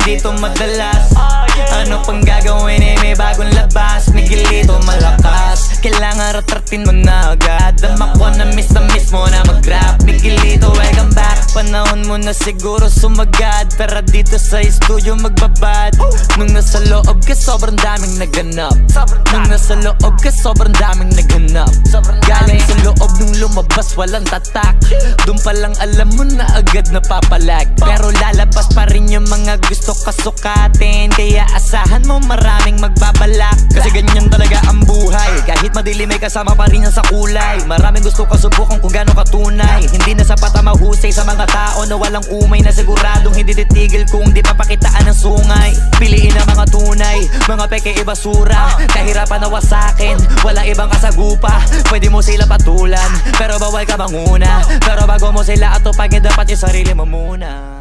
dito madalas. Ano pang gagawin eh, may bagong labas. Miguel dito malakas, kailangan retratin mo na agad. Dama ko na miss mo na mag-rap. Miguel dito, welcome back. Panahon mo na siguro sumagad, pero dito sa studio magbabad. Nung nasa loob ka sobrang daming naganap. Nung nasa loob ka sobrang daming naganap. Galing sa loob nung lumabas walang tatak. Doon pa lang alam mo na agad napapalag. Pero lalabas pa rin yung mga gusto kasukatin. Kaya asahan mo maraming magbabalak. Kasi ganyan talaga ang buhay. Kahit madilim may kasama pa rin yan sa kulay. Maraming gusto kasubukan kung gano'ng katunay. Hindi na sapat ang mahusay sa mga tao na walang umay, na siguradong hindi titigil kung di papakitaan ng sungay. Piliin ang mga tunay, mga peke ibasura. Kahirapan na wasakin, walang ibang kasagupa. Pwede mo sila patulan, pero bawal ka manguna. Pero bago mo sila atupagin, dapat yung sarili mo muna.